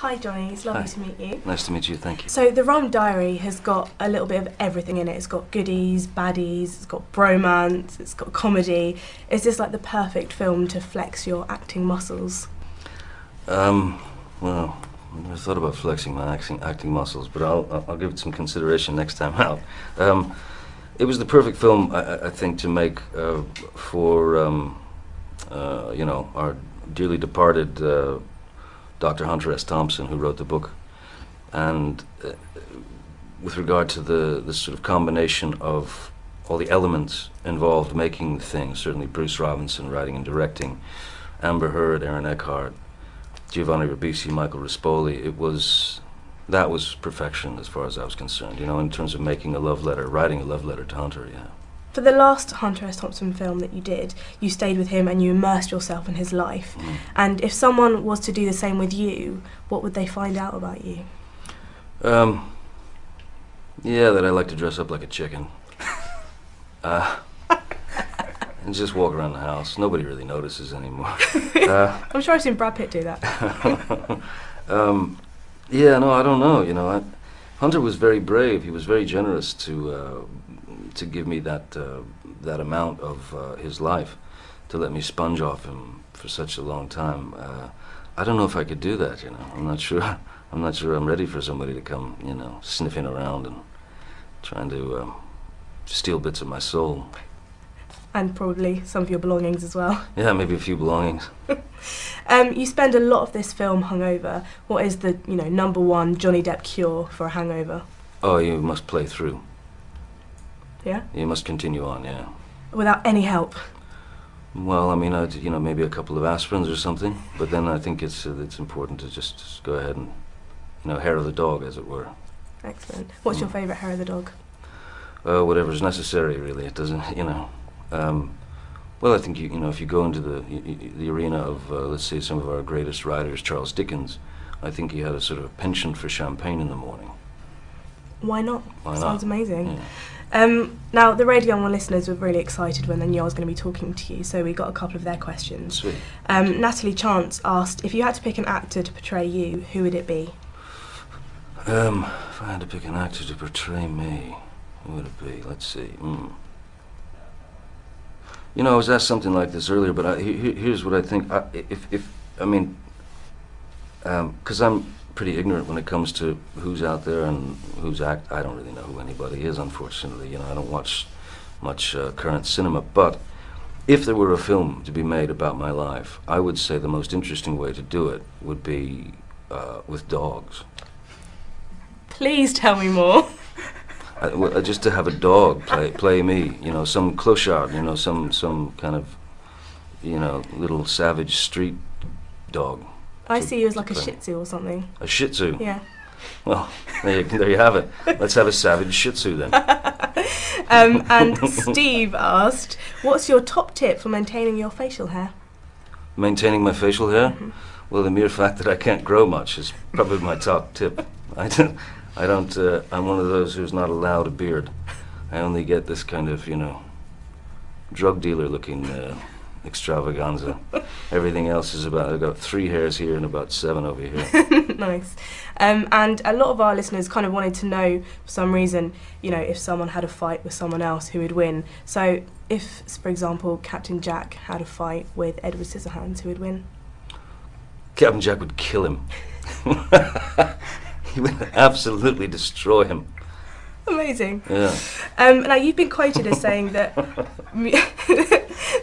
Hi Johnny, it's lovely Hi. to meet you. Nice to meet you, thank you. So the Rhyme Diary has got a little bit of everything in it. It's got goodies, baddies, it's got bromance, it's got comedy. Is this like the perfect film to flex your acting muscles? Well, I never thought about flexing my acting muscles, but I'll give it some consideration next time out. It was the perfect film, I think, to make for our dearly departed Dr. Hunter S. Thompson, who wrote the book, and with regard to the sort of combination of all the elements involved making the thing, certainly Bruce Robinson writing and directing, Amber Heard, Aaron Eckhart, Giovanni Ribisi, Michael Rispoli, that was perfection as far as I was concerned, in terms of making a love letter, writing a love letter to Hunter, yeah. For the last Hunter S. Thompson film that you did, you stayed with him and you immersed yourself in his life. And if someone was to do the same with you, what would they find out about you? Yeah, that I like to dress up like a chicken. And just walk around the house. Nobody really notices anymore. I'm sure I've seen Brad Pitt do that. Yeah, no, I don't know. Hunter was very brave. He was very generous to give me that amount of his life, to let me sponge off him for such a long time. I don't know if I could do that. I'm not sure. I'm not sure I'm ready for somebody to come, sniffing around and trying to steal bits of my soul. And probably some of your belongings as well. Yeah, maybe a few belongings. You spend a lot of this film hungover. What is the, #1 Johnny Depp cure for a hangover? Oh, you must play through. Yeah? You must continue on, yeah. Without any help? Well, I mean, maybe a couple of aspirins or something, but then I think it's important to just go ahead and, hair of the dog, as it were. Excellent. What's your favourite hair of the dog? Whatever's necessary, really. It doesn't, well, I think, if you go into the arena of, let's say, some of our greatest writers, Charles Dickens, I think he had a sort of penchant for champagne in the morning. Why not? Why not? Sounds amazing. Yeah. Now, the Radio 1 listeners were really excited when they knew I was going to be talking to you, so we got a couple of their questions. Sweet. Natalie Chance asked, if you had to pick an actor to portray you, who would it be? If I had to pick an actor to portray me, who would it be? Let's see. I was asked something like this earlier, but here's what I think. Because I'm pretty ignorant when it comes to who's out there and who's I don't really know who anybody is, unfortunately. I don't watch much current cinema. But if there were a film to be made about my life, I would say the most interesting way to do it would be with dogs. Please tell me more. Just to have a dog play me, some clochard, some kind of, little savage street dog. I see you as like a Shih Tzu or something. A Shih Tzu? Yeah. Well, there you have it. Let's have a savage Shih Tzu then. And Steve asked, what's your top tip for maintaining your facial hair? Maintaining my facial hair? Mm-hmm. Well, the mere fact that I can't grow much is probably my top tip. I'm one of those who's not allowed a beard. I only get this kind of, drug dealer looking extravaganza. Everything else is I've got 3 hairs here and about 7 over here. Nice. And a lot of our listeners kind of wanted to know, for some reason, if someone had a fight with someone else, who would win. So if, for example, Captain Jack had a fight with Edward Scissorhands, who would win? Captain Jack would kill him. He would absolutely destroy him. Amazing. Yeah. Now, you've been quoted as saying that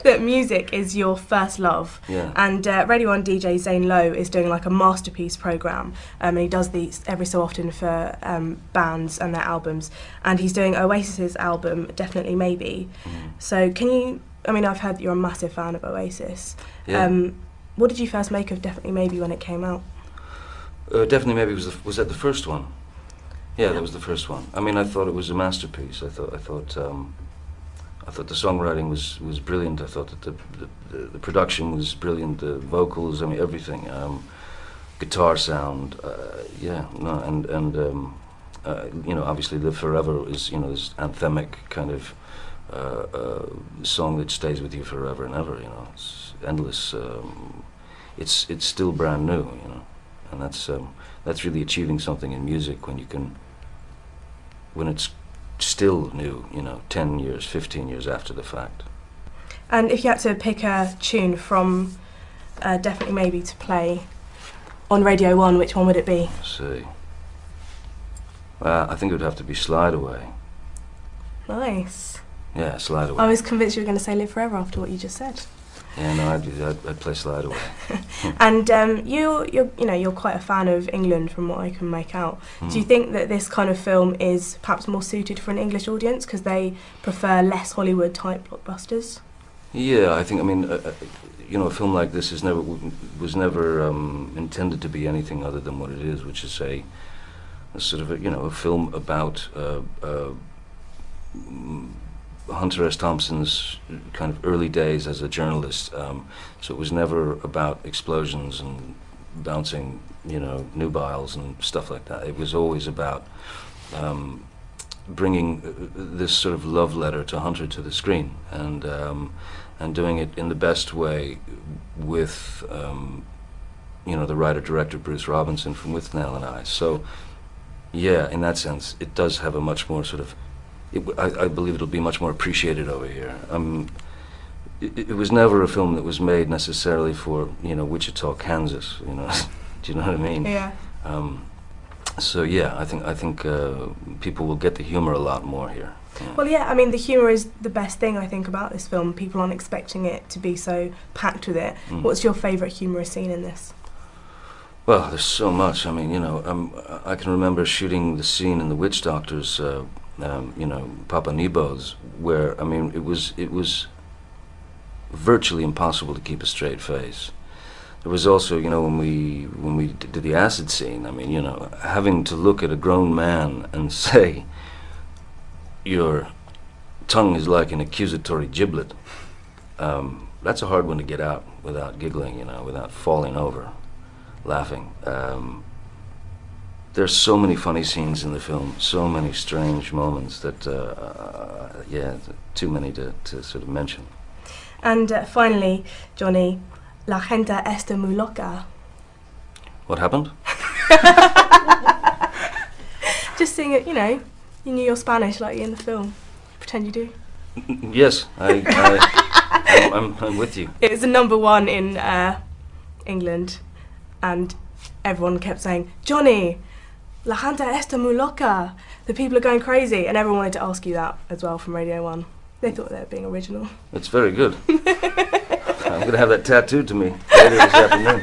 that music is your first love. Yeah. And Radio 1 DJ Zane Lowe is doing like a masterpiece programme, and he does these every so often for bands and their albums. And he's doing Oasis's album, Definitely Maybe. So can you, I've heard that you're a massive fan of Oasis. Yeah. What did you first make of Definitely Maybe when it came out? Definitely Maybe was that the first one? Yeah, that was the first one. I thought it was a masterpiece. I thought the songwriting was brilliant. I thought that the production was brilliant. The vocals, everything. Guitar sound, obviously Live Forever is this anthemic kind of song that stays with you forever and ever. It's endless. It's still brand new. and that's really achieving something in music when you can, when it's still new, you know, 10 years, 15 years after the fact. And if you had to pick a tune from Definitely Maybe to play on Radio 1, which one would it be? Let's see. I think it would have to be Slide Away. Nice. Yeah, Slide Away. I was convinced you were going to say Live Forever after what you just said. Yeah, no, I'd play Slide Away. And you're quite a fan of England, from what I can make out. Do you think that this kind of film is perhaps more suited for an English audience because they prefer less Hollywood type blockbusters? Yeah, I think. I mean, you know, a film like this was never intended to be anything other than what it is, which is a sort of a film about Hunter S. Thompson's kind of early days as a journalist. So it was never about explosions and bouncing, you know, nubiles and stuff like that. It was always about bringing this sort of love letter to Hunter to the screen, and doing it in the best way with you know, the writer-director Bruce Robinson from Withnail and I. So yeah, in that sense, it does have a much more sort of, I believe it'll be much more appreciated over here. It was never a film that was made necessarily for, you know, Wichita, Kansas, you know. Do you know what I mean? Yeah. So yeah, I think people will get the humor a lot more here. Yeah. Well, yeah, I mean, the humour is the best thing, I think, about this film. People aren't expecting it to be so packed with it. What's your favourite humorous scene in this? Well, there's so much. I mean, you know, I can remember shooting the scene in The Witch Doctors, you know, Papa Nebo's, where, I mean, it was virtually impossible to keep a straight face. There was also, you know, when we did the acid scene, I mean, you know, having to look at a grown man and say, your tongue is like an accusatory giblet, that's a hard one to get out without giggling, you know, without falling over, laughing. There's so many funny scenes in the film, so many strange moments that, yeah, too many to sort of mention. And finally, Johnny, La gente está muy loca. What happened? Just sing it, you know, you knew your Spanish like you in the film. Pretend you do. Yes, I'm with you. It was the #1 in England, and everyone kept saying, Johnny, la gente está muy loca. The people are going crazy, and everyone wanted to ask you that as well from Radio 1. They thought they were being original. It's very good. I'm going to have that tattooed to me later this afternoon.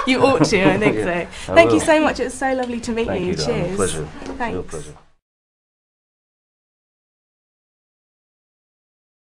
You ought to, I think Yeah, so. Thank will. you so much. It was so lovely to meet Thank you, darling. Cheers. Pleasure. Thanks. Real pleasure.